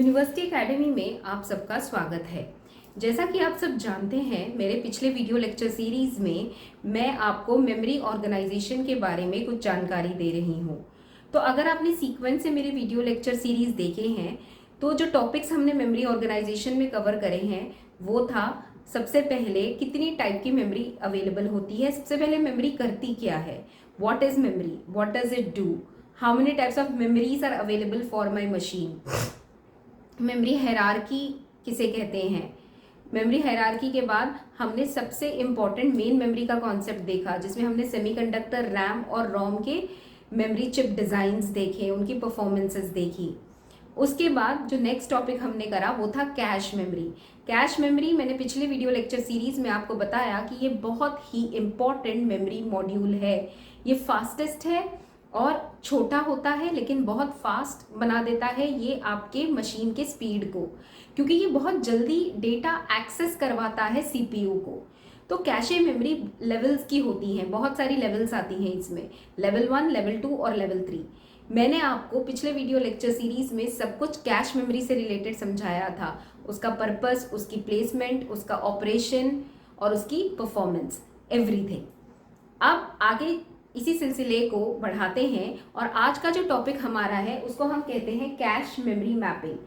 University academy में आप सबका स्वागत है। जैसा कि आप सब जानते हैं, मेरे पिछले वीडियो लेक्चर सीरीज में मैं आपको मेमोरी ऑर्गेनाइजेशन के बारे में कुछ जानकारी दे रही हूँ। तो अगर आपने सीक्वेंस से मेरे वीडियो लेक्चर सीरीज देखे हैं तो जो टॉपिक्स हमने मेमोरी ऑर्गेनाइजेशन में कवर करे हैं वो था, सबसे पहले कितनी टाइप की मेमोरी अवेलेबल होती है, सबसे पहले मेमोरी करती क्या है, what is memory, what does it do, how many types of memories are available for my machine, memory hierarchy किसे कहते हैं। मेमोरी हायरार्की के बाद हमने सबसे इम्पॉर्टेंट मेन मेमोरी का कॉन्सेप्ट देखा, जिसमें हमने सेमीकंडक्टर, रैम और रोम के मेमोरी चिप डिज़ाइंस देखे, उनकी परफॉर्मेंसेस देखी। उसके बाद जो नेक्स्ट टॉपिक हमने करा वो था कैश मेमोरी। कैश मेमोरी मैंने पिछले वीडियो लेक्चर सीरीज में आपको बताया कि ये बहुत ही इम्पॉर्टेंट मेमोरी मॉड्यूल है। ये फास्टेस्ट है और छोटा होता है लेकिन बहुत फास्ट बना देता है ये आपके मशीन के स्पीड को, क्योंकि ये बहुत जल्दी डेटा एक्सेस करवाता है सीपीयू को। तो कैशे मेमोरी लेवल्स की होती हैं, बहुत सारी लेवल्स आती हैं इसमें, लेवल 1, लेवल 2 और लेवल 3। मैंने आपको पिछले वीडियो लेक्चर सीरीज में सब कुछ कैश मेमोरी से रिलेटेड समझाया था, उसका पर्पस, उसकी प्लेसमेंट, उसका ऑपरेशन और उसकी परफॉर्मेंस, एवरीथिंग। अब आगे इसी सिलसिले को बढ़ाते हैं और आज का जो टॉपिक हमारा है उसको हम कहते हैं कैश मेमोरी मैपिंग।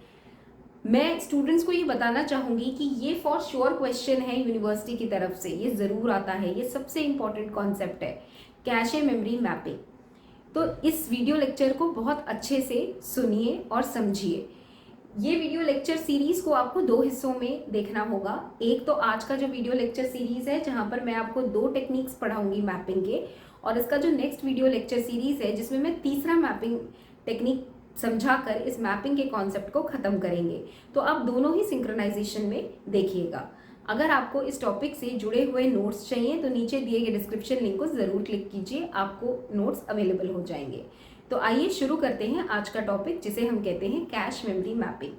मैं स्टूडेंट्स को ये बताना चाहूँगी कि ये फॉर श्योर क्वेश्चन है यूनिवर्सिटी की तरफ से, ये ज़रूर आता है, ये सबसे इम्पॉर्टेंट कॉन्सेप्ट है कैशे मेमोरी मैपिंग। तो इस वीडियो लेक्चर को बहुत अच्छे से सुनिए और समझिए। ये वीडियो लेक्चर सीरीज को आपको 2 हिस्सों में देखना होगा। एक तो आज का जो वीडियो लेक्चर सीरीज है जहाँ पर मैं आपको 2 टेक्निक्स पढ़ाऊंगी मैपिंग के, और इसका जो नेक्स्ट वीडियो लेक्चर सीरीज है जिसमें मैं तीसरा मैपिंग टेक्निक समझाकर इस मैपिंग के कॉन्सेप्ट को खत्म करेंगे। तो आप दोनों ही सिंक्रोनाइजेशन में देखिएगा। अगर आपको इस टॉपिक से जुड़े हुए नोट्स चाहिए तो नीचे दिए गए डिस्क्रिप्शन लिंक को ज़रूर क्लिक कीजिए, आपको नोट्स अवेलेबल हो जाएंगे। तो आइए शुरू करते हैं आज का टॉपिक, जिसे हम कहते हैं कैश मेमोरी मैपिंग।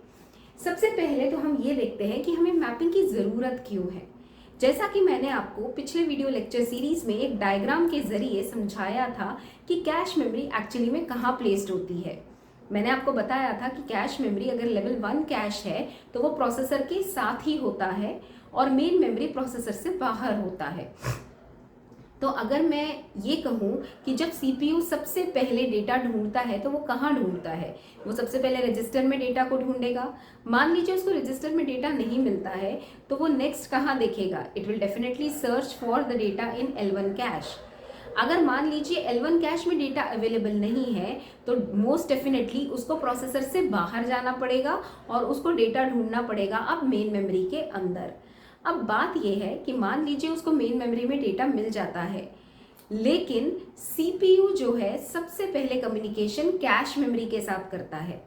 सबसे पहले तो हम ये देखते हैं कि हमें मैपिंग की ज़रूरत क्यों है। जैसा कि मैंने आपको पिछले वीडियो लेक्चर सीरीज में एक डायग्राम के जरिए समझाया था कि कैश मेमोरी एक्चुअली में कहाँ प्लेस्ड होती है। मैंने आपको बताया था कि कैश मेमोरी अगर लेवल 1 कैश है तो वो प्रोसेसर के साथ ही होता है और मेन मेमोरी प्रोसेसर से बाहर होता है। तो अगर मैं ये कहूँ कि जब सीपीयू सबसे पहले डेटा ढूंढता है तो वो कहाँ ढूंढता है, वो सबसे पहले रजिस्टर में डेटा को ढूंढेगा। मान लीजिए उसको रजिस्टर में डेटा नहीं मिलता है तो वो नेक्स्ट कहाँ देखेगा, it will definitely search for the data in L1 cash. अगर मान लीजिए L1 कैश में डेटा अवेलेबल नहीं है तो मोस्ट डेफिनेटली उसको प्रोसेसर से बाहर जाना पड़ेगा और उसको डेटा ढूंढना पड़ेगा अब मेन मेमोरी के अंदर। अब बात यह है कि मान लीजिए उसको मेन मेमोरी में डेटा मिल जाता है, लेकिन सीपीयू जो है सबसे पहले कम्युनिकेशन कैश मेमोरी के साथ करता है।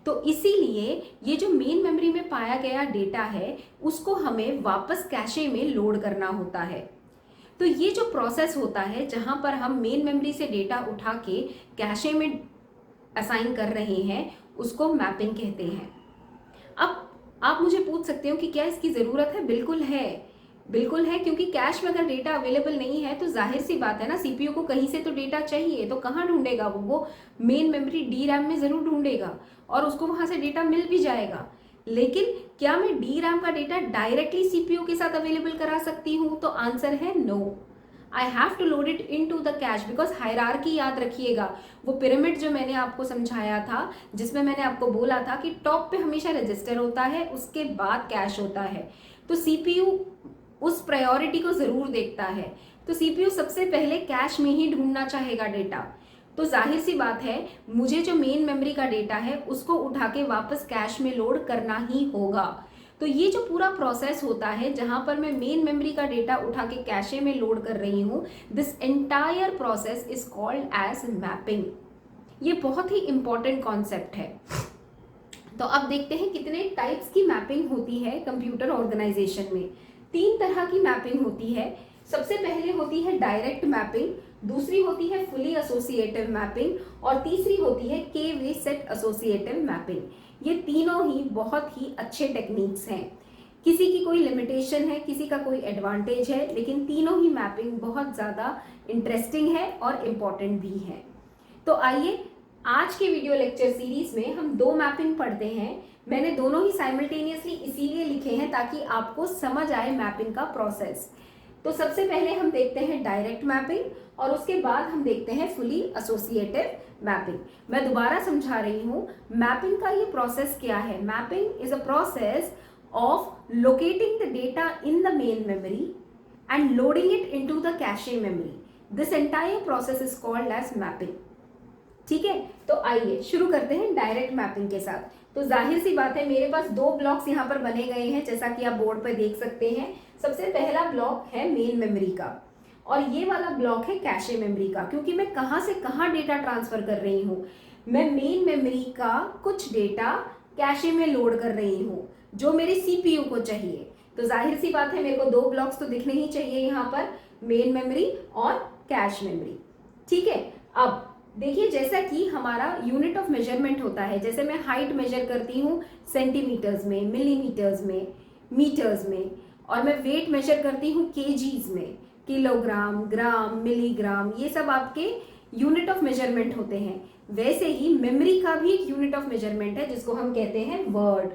तो इसीलिए ये जो मेन मेमोरी में पाया गया डेटा है उसको हमें वापस कैशे में लोड करना होता है। तो ये जो प्रोसेस होता है जहां पर हम मेन मेमोरी से डेटा उठा के कैशे में असाइन कर रहे हैं उसको मैपिंग कहते हैं। अब आप मुझे पूछ सकते हो कि क्या इसकी ज़रूरत है? बिल्कुल है, बिल्कुल है, क्योंकि कैश में अगर डेटा अवेलेबल नहीं है तो जाहिर सी बात है ना, सीपीयू को कहीं से तो डेटा चाहिए, तो कहाँ ढूंढेगा वो मेन मेमोरी डी रैम में ज़रूर ढूंढेगा और उसको वहाँ से डेटा मिल भी जाएगा। लेकिन क्या मैं डी रैम का डेटा डायरेक्टली सीपीयू के साथ अवेलेबल करा सकती हूँ? तो आंसर है no. I have to load it into the cache, because hierarchy याद रखिएगा, वो पिरामिड जो मैंने आपको समझाया था जिसमें मैंने आपको बोला था कि टॉप पे हमेशा रजिस्टर होता है, उसके बाद कैश होता है। तो सीपीयू उस प्रायोरिटी को ज़रूर देखता है, तो सीपीयू सबसे पहले कैश में ही ढूंढना चाहेगा डेटा। तो जाहिर सी बात है मुझे जो मेन मेमोरी का डेटा है उसको उठा के वापस कैश में लोड करना ही होगा। तो ये जो पूरा प्रोसेस होता है जहां पर मैं मेन मेमोरी का डेटा उठा के कैशे में लोड कर रही हूँ, this entire process is called as mapping. ये बहुत ही इंपॉर्टेंट कॉन्सेप्ट है। तो अब देखते हैं कितने टाइप्स की मैपिंग होती है कंप्यूटर ऑर्गेनाइजेशन में। 3 तरह की मैपिंग होती है। सबसे पहले होती है डायरेक्ट मैपिंग, दूसरी होती है फुली एसोसिएटिव मैपिंग और तीसरी होती है के वे सेट एसोसिएटिव मैपिंग। ये तीनों ही बहुत ही अच्छे टेक्निक्स हैं, किसी की कोई लिमिटेशन है, किसी का कोई एडवांटेज है, लेकिन तीनों ही मैपिंग बहुत ज़्यादा इंटरेस्टिंग है और इम्पॉर्टेंट भी है। तो आइए आज के वीडियो लेक्चर सीरीज में हम दो मैपिंग पढ़ते हैं। मैंने दोनों ही साइमल्टेनियसली इसीलिए लिखे हैं ताकि आपको समझ आए मैपिंग का प्रोसेस। तो सबसे पहले हम देखते हैं डायरेक्ट मैपिंग और उसके बाद हम देखते हैं फुली एसोसिएटिव मैपिंग। मैं दोबारा समझा रही हूँ, मैपिंग का ये प्रोसेस क्या है। Mapping is a process of locating the data in the main memory and loading it into the cache memory. This entire process is called as mapping. ठीक है, तो आइए शुरू करते हैं डायरेक्ट मैपिंग के साथ। तो जाहिर सी बात है, मेरे पास दो ब्लॉक्स यहाँ पर बने गए हैं जैसा कि आप बोर्ड पर देख सकते हैं। सबसे पहला ब्लॉक है मेन मेमोरी का और ये वाला ब्लॉक है कैशे मेमोरी का। क्योंकि मैं कहाँ से कहाँ डेटा ट्रांसफर कर रही हूँ, मैं मेन मेमोरी का कुछ डेटा कैशे में लोड कर रही हूँ जो मेरे सीपीयू को चाहिए। तो जाहिर सी बात है, मेरे को दो ब्लॉक्स तो दिखने ही चाहिए यहाँ पर, मेन मेमोरी और कैश मेमोरी। ठीक है, अब देखिए जैसा कि हमारा यूनिट ऑफ मेजरमेंट होता है, जैसे मैं हाइट मेजर करती हूँ सेंटीमीटर्स में, मिलीमीटर्स में, मीटर्स में, और मैं वेट मेजर करती हूँ केजीज में, किलोग्राम, ग्राम, मिलीग्राम, ये सब आपके यूनिट ऑफ मेजरमेंट होते हैं। वैसे ही मेमोरी का भी एक यूनिट ऑफ मेजरमेंट है जिसको हम कहते हैं word.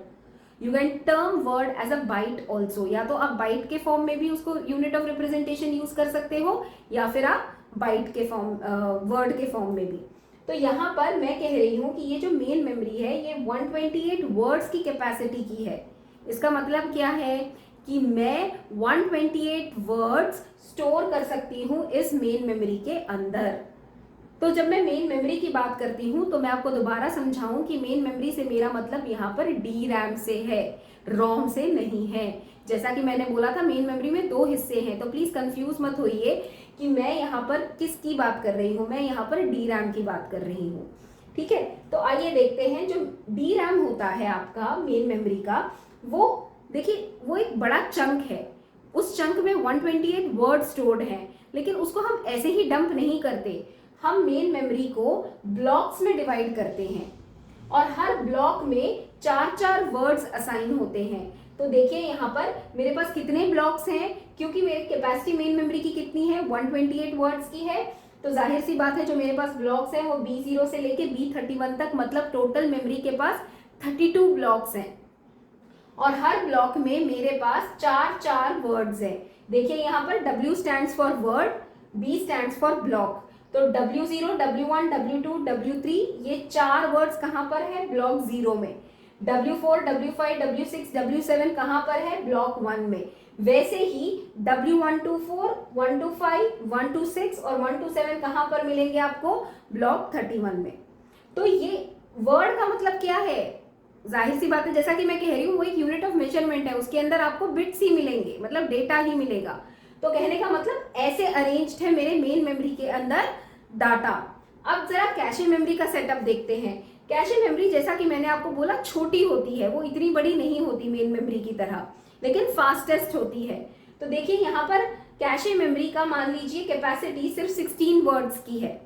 You can term word as a byte also, या तो आप बाइट के फॉर्म में भी उसको यूनिट ऑफ रिप्रेजेंटेशन यूज कर सकते हो या फिर आप बाइट के फॉर्म, वर्ड के फॉर्म में भी। तो यहाँ पर मैं कह रही हूँ कि ये जो मेन मेमोरी है ये 128 वर्ड्स की कैपेसिटी की है। इसका मतलब क्या है कि मैं 128 वर्ड्स स्टोर कर सकती हूँ इस मेन मेमोरी के अंदर। तो जब मैं मेन मेमोरी की बात करती हूँ तो मैं आपको दोबारा समझाऊं कि मेन मेमोरी से मेरा मतलब यहाँ पर डी रैम से है, रोम से नहीं है। जैसा कि मैंने बोला था मेन मेमोरी में दो हिस्से हैं, तो प्लीज कंफ्यूज मत होइए कि मैं यहाँ पर किसकी बात कर रही हूँ। मैं यहाँ पर डी रैम की बात कर रही हूँ। ठीक है, तो आइए देखते हैं जो डी रैम होता है आपका मेन मेमोरी का, वो देखिए वो एक बड़ा चंक है। उस चंक में 128 वर्ड स्टोर्ड हैं, लेकिन उसको हम ऐसे ही डंप नहीं करते। हम मेन मेमोरी को ब्लॉक्स में डिवाइड करते हैं और हर ब्लॉक में 4-4 वर्ड्स असाइन होते हैं। तो देखिए यहाँ पर मेरे पास कितने ब्लॉक्स हैं, क्योंकि मेरी कैपेसिटी मेन मेमोरी की कितनी है, 128 वर्ड्स की है। तो जाहिर सी बात है जो मेरे पास ब्लॉक्स हैं वो B0 से लेके B31 तक, मतलब टोटल मेमोरी के पास 32 ब्लॉक्स हैं और हर ब्लॉक में मेरे पास 4-4 वर्ड्स हैं। देखिए यहाँ पर W stands for word, B stands for block. तो W0, W1, W2, W3 ये 4 वर्ड्स कहाँ पर है, ब्लॉक 0 में। W4, W5, W6, W7 कहाँ पर है, ब्लॉक 1 में। वैसे ही W124, 125, 126 और 127 कहाँ पर मिलेंगे आपको, ब्लॉक 31 में। तो ये वर्ड का मतलब क्या है, जाहिर सी बात है जैसा कि मैं कह रही हूँ वो एक यूनिट ऑफ मेजरमेंट है, उसके अंदर आपको बिट्स ही मिलेंगे, मतलब डेटा ही मिलेगा। तो कहने का मतलब ऐसे अरेंज्ड है मेरे मेन मेमोरी के अंदर डाटा। अब जरा कैशे मेमोरी का सेटअप देखते हैं। कैशे मेमोरी जैसा कि मैंने आपको बोला छोटी होती है, वो इतनी बड़ी नहीं होती मेन मेमोरी की तरह, लेकिन फास्टेस्ट होती है। तो देखिए यहाँ पर कैशे मेमोरी का मान लीजिए कैपेसिटी सिर्फ 16 वर्ड्स की है।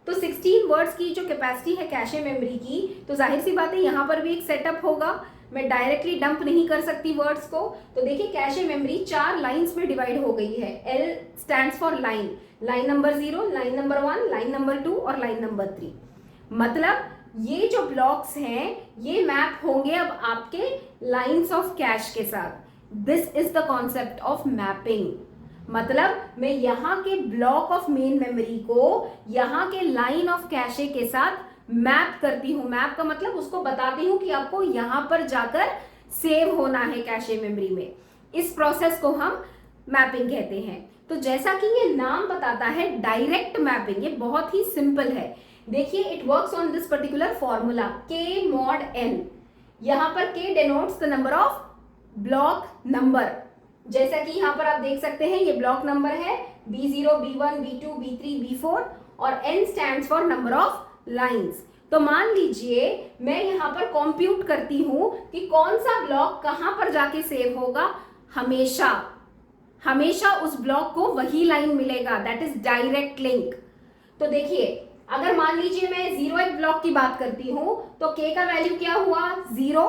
तो 16 वर्ड्स की जो कैपेसिटी है कैशे मेमोरी की, तो जाहिर सी बात है यहाँ पर भी एक सेटअप होगा, मैं डायरेक्टली डंप नहीं कर सकती वर्ड्स को। तो देखिए कैशे मेमोरी 4 लाइंस में डिवाइड हो गई है। L stands for line, line number 0, line number 1, line number 2 और लाइन नंबर 3। मतलब ये जो ब्लॉक्स हैं ये मैप होंगे अब आपके लाइंस ऑफ कैश के साथ। This is the concept of mapping. मतलब मैं यहाँ के ब्लॉक ऑफ मेन मेमोरी को यहाँ के लाइन ऑफ कैशे के साथ मैप करती हूँ। मैप का मतलब उसको बताती हूँ कि आपको यहाँ पर जाकर सेव होना है कैशे मेमोरी में। इस प्रोसेस को हम मैपिंग कहते हैं। तो जैसा कि ये नाम बताता है डायरेक्ट मैपिंग, ये बहुत ही सिंपल है। देखिए it works on this particular formula K mod n। यहाँ पर K denotes the number of block number. जैसा कि यहाँ पर आप देख सकते हैं ये ब्लॉक नंबर है B0, B1, B2, B3, B4 और N stands for number of lines. तो मान लीजिए मैं यहाँ पर कंप्यूट करती हूँ कि कौन सा ब्लॉक कहाँ पर जाके सेव होगा। हमेशा हमेशा उस ब्लॉक को वही लाइन मिलेगा, दैट इज डायरेक्ट लिंक। तो देखिए अगर मान लीजिए मैं 0th ब्लॉक की बात करती हूँ तो K का वैल्यू क्या हुआ, 0।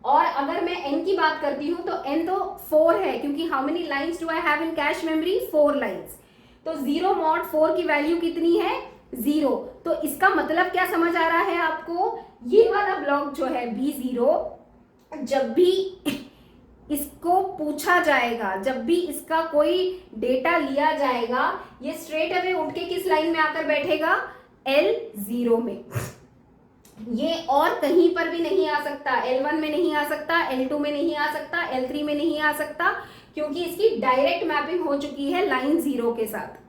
और अगर मैं N की बात करती हूँ तो N तो 4 है, क्योंकि how many lines do I have in cache memory, 4 lines. तो 0 mod 4 की वैल्यू कितनी है, 0। तो इसका मतलब क्या समझ आ रहा है आपको? ये वाला ब्लॉक जो है B0, जब भी इसको पूछा जाएगा, जब भी इसका कोई डेटा लिया जाएगा, ये स्ट्रेट अवे उठ के किस लाइन में आकर बैठेगा? L0 में। ये और कहीं पर भी नहीं आ सकता, L1 में नहीं आ सकता, L2 में नहीं आ सकता, L3 में नहीं आ सकता, क्योंकि इसकी डायरेक्ट मैपिंग हो चुकी है लाइन 0 के साथ।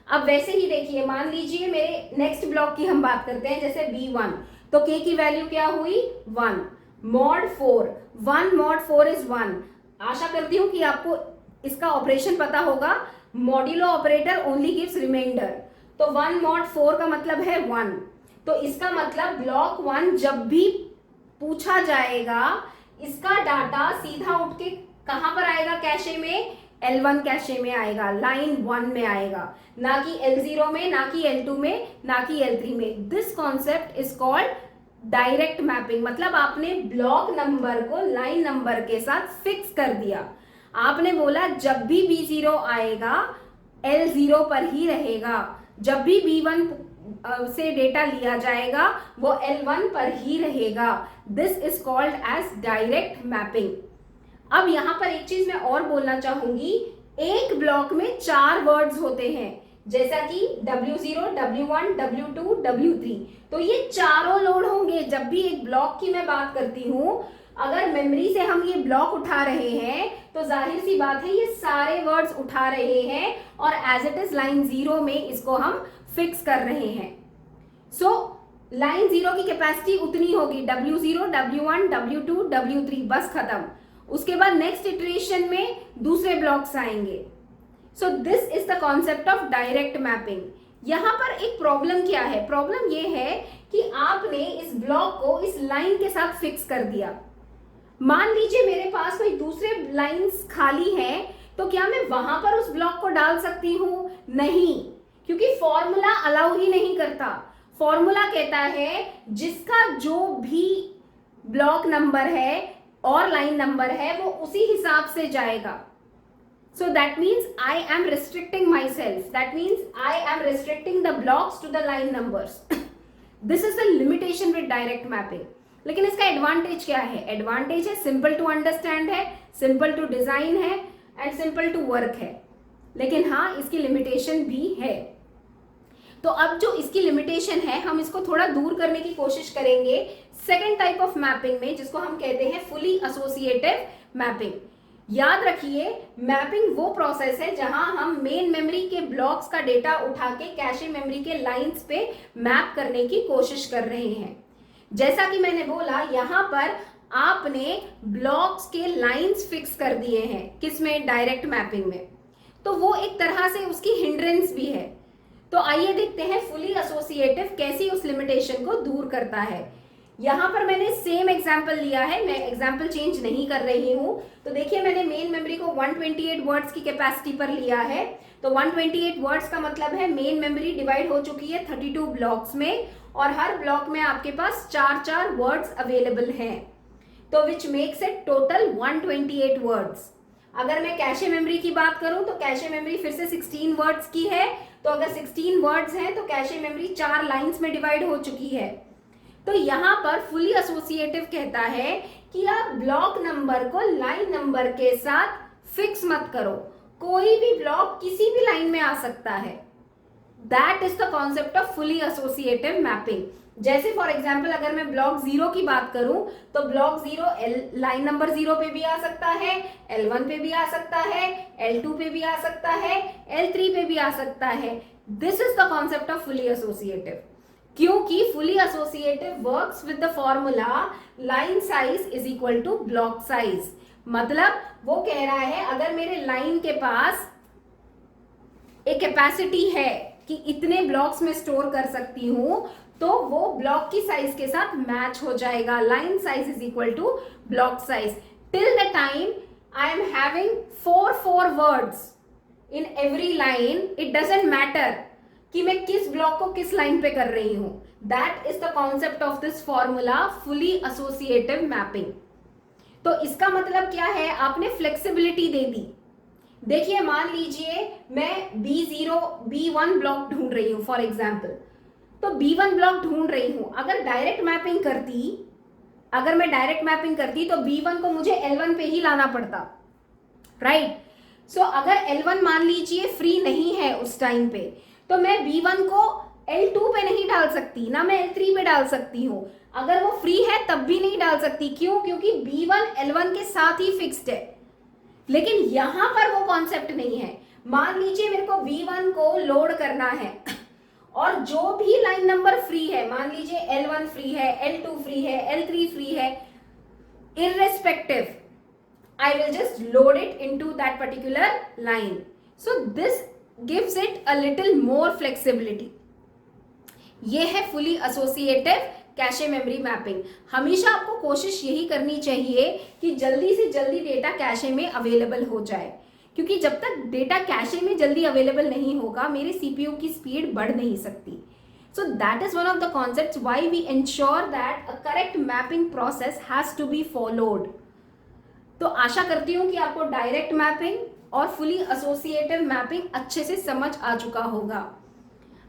अब वैसे ही देखिए, मान लीजिए मेरे नेक्स्ट ब्लॉक की हम बात करते हैं, जैसे B1, तो K की वैल्यू क्या हुई? 1 mod 4, 1 mod 4 इज 1। आशा करती हूं कि आपको इसका ऑपरेशन पता होगा, modulo operator only gives reminder, तो 1 mod 4 का मतलब है 1। तो इसका मतलब ब्लॉक 1 जब भी पूछा जाएगा, इसका डाटा सीधा उठ के कहां पर आएगा कैशे में? L1 कैशे में आएगा, लाइन 1 में आएगा, ना कि L0 में, ना कि L2 में, ना कि L3 में। This concept is called direct mapping. मतलब आपने ब्लॉक नंबर को लाइन नंबर के साथ फिक्स कर दिया। आपने बोला जब भी B0 आएगा L0 पर ही रहेगा, जब भी B1 से डेटा लिया जाएगा वो L1 पर ही रहेगा। This is called as direct mapping. अब यहां पर एक चीज मैं और बोलना चाहूंगी, एक ब्लॉक में 4 वर्ड्स होते हैं, जैसा कि W0, W1, W2, W3। तो ये चारों लोड होंगे जब भी एक ब्लॉक की मैं बात करती हूं। अगर मेमोरी से हम ये ब्लॉक उठा रहे हैं तो जाहिर सी बात है ये सारे वर्ड्स उठा रहे हैं और एज इट इज लाइन 0 में इसको हम फिक्स कर रहे हैं। सो लाइन 0 की कैपेसिटी उतनी होगी, W0, W1, W2, W3, बस खत्म। उसके बाद नेक्स्ट इटरेशन में दूसरे ब्लॉक्स आएंगे। So this is the concept of direct mapping. यहां पर एक प्रॉब्लम क्या है? प्रॉब्लम ये है कि आपने इस ब्लॉक को इस लाइन के साथ फिक्स कर दिया। मान लीजिए मेरे पास कोई दूसरे लाइंस खाली हैं, तो क्या मैं वहां पर उस ब्लॉक को डाल सकती हूं? नहीं, क्योंकि फॉर्मूला अलाउ ही नहीं करता। फॉर्मूला कहता है जिसका जो भी ब्लॉक नंबर है और लाइन नंबर है वो उसी हिसाब से जाएगा। So that means I am restricting myself. That means I am restricting the blocks to the line numbers. This is the limitation with direct mapping. लेकिन इसका एडवांटेज क्या है? एडवांटेज है सिंपल टू अंडरस्टैंड है, सिंपल टू डिजाइन है and simple to work है। लेकिन हाँ, इसकी लिमिटेशन भी है। तो अब जो इसकी लिमिटेशन है हम इसको थोड़ा दूर करने की कोशिश करेंगे सेकेंड टाइप ऑफ मैपिंग में, जिसको हम कहते हैं फुली एसोसिएटिव मैपिंग। याद रखिए, मैपिंग वो प्रोसेस है जहां हम मेन मेमोरी के ब्लॉक्स का डेटा उठा के कैशे मेमोरी के लाइंस पे मैप करने की कोशिश कर रहे हैं। जैसा कि मैंने बोला, यहां पर आपने ब्लॉक्स के लाइंस फिक्स कर दिए हैं, किसमें? डायरेक्ट मैपिंग में। तो वो एक तरह से उसकी हिंड्रेंस भी है। तो आइए देखते हैं फुली एसोसिएटिव कैसी उस लिमिटेशन को दूर करता है। यहां पर मैंने सेम एग्जांपल लिया है, मैं एग्जांपल चेंज नहीं कर रही हूं। तो देखिए, मैंने मेन मेमोरी को 128 वर्ड्स की कैपेसिटी पर लिया है। तो 128 वर्ड्स का मतलब है मेन मेमोरी डिवाइड हो चुकी है 32 ब्लॉक्स में, और हर ब्लॉक में आपके पास 4-4 वर्ड्स अवेलेबल हैं। तो which makes it total 128 words. अगर मैं कैशे मेमोरी की बात करूं तो कैशे मेमोरी फिर से 16 वर्ड्स की है। तो अगर 16 वर्ड्स हैं तो कैशे मेमोरी 4 लाइंस में डिवाइड हो चुकी है। तो यहां पर फुली एसोसिएटिव कहता है कि आप ब्लॉक नंबर को लाइन नंबर के साथ फिक्स मत करो, कोई भी ब्लॉक किसी भी लाइन में आ सकता है। That is the concept of fully associative mapping. जैसे फॉर एग्जाम्पल अगर मैं ब्लॉक 0 की बात करूं तो ब्लॉक 0 लाइन नंबर 0 पे भी आ सकता है, L1 पे भी आ सकता है, L2 पे भी आ सकता है, L3 पे भी आ सकता है। This is the concept of fully associative, क्योंकि fully associative works with the formula line size is equal to block size. मतलब वो कह रहा है अगर मेरे लाइन के पास एक कैपेसिटी है कि इतने ब्लॉक्स में स्टोर कर सकती हूं, तो वो ब्लॉक की साइज के साथ मैच हो जाएगा। Line size is equal to block size. Till the time I am having 4 words in every line, it doesn't matter कि मैं किस ब्लॉक को किस लाइन पे कर रही हूं। That is the concept of this formula fully associative mapping. तो इसका मतलब क्या है? आपने फ्लेक्सिबिलिटी दे दी। देखिए, मान लीजिए मैं B0, B1 ब्लॉक ढूंढ रही हूं फॉर एग्जाम्पल, तो B1 ब्लॉक ढूंढ रही हूं। अगर मैं डायरेक्ट मैपिंग करती तो B1 को मुझे L1 पे ही लाना पड़ता, राइट। सो अगर L1 मान लीजिए फ्री नहीं है उस टाइम पे, तो मैं B1 को L2 पे नहीं डाल सकती, ना मैं L3 पे डाल सकती हूँ। अगर वो फ्री है तब भी नहीं डाल सकती, क्यों? क्योंकि B1 L1 के साथ ही फिक्स्ड है। लेकिन यहां पर वो कॉन्सेप्ट नहीं है। मान लीजिए मेरे को B1 को लोड करना है और जो भी लाइन नंबर फ्री है, मान लीजिए L1 फ्री है, L2 फ्री है, L3 फ्री है, irrespective, I will just load it into that particular line. So this gives it a little more flexibility. ये है fully associative cache memory mapping. हमेशा आपको कोशिश यही करनी चाहिए कि जल्दी से जल्दी डेटा कैशे में अवेलेबल हो जाए, क्योंकि जब तक डेटा कैशे में जल्दी अवेलेबल नहीं होगा मेरे सीपीयू की स्पीड बढ़ नहीं सकती। So that is one of the concepts why we ensure that a correct mapping process has to be followed. तो आशा करती हूँ कि आपको डायरेक्ट मैपिंग और फुली एसोसिएटिव मैपिंग अच्छे से समझ आ चुका होगा।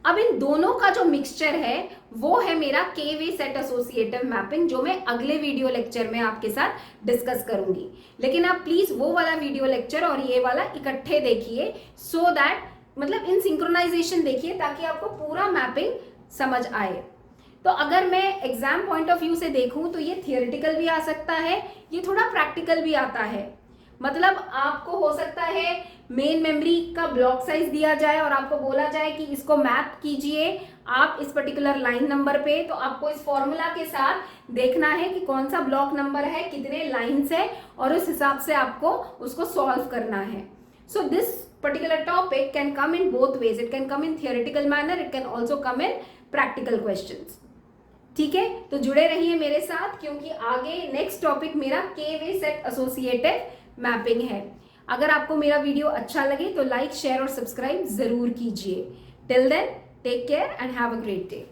अब इन दोनों का जो मिक्सचर है वो है मेरा के-वे सेट एसोसिएटिव मैपिंग, जो मैं अगले वीडियो लेक्चर में आपके साथ डिस्कस करूंगी। लेकिन आप प्लीज वो वाला वीडियो लेक्चर और ये वाला इकट्ठे देखिए, सो दैट मतलब इन सिंक्रोनाइजेशन देखिए, ताकि आपको पूरा मैपिंग समझ आए। तो अगर मैं एग्जाम पॉइंट ऑफ व्यू से देखूं तो ये थियोरेटिकल भी आ सकता है, ये थोड़ा प्रैक्टिकल भी आता है। मतलब आपको हो सकता है मेन मेमोरी का ब्लॉक साइज दिया जाए और आपको बोला जाए कि इसको मैप कीजिए आप इस पर्टिकुलर लाइन नंबर पे, तो आपको इस फॉर्मूला के साथ देखना है कि कौन सा ब्लॉक नंबर है, कितने लाइन्स है, और उस हिसाब से आपको उसको सॉल्व करना है। So this particular topic can come in both ways, it can come in theoretical manner, it can also come in practical questions. ठीक है, तो जुड़े रहिए मेरे साथ, क्योंकि आगे नेक्स्ट टॉपिक मेरा के-वे सेट एसोसिएटिव मैपिंग है। अगर आपको मेरा वीडियो अच्छा लगे तो लाइक, शेयर और सब्सक्राइब जरूर कीजिए। Till then, take care and have a great day.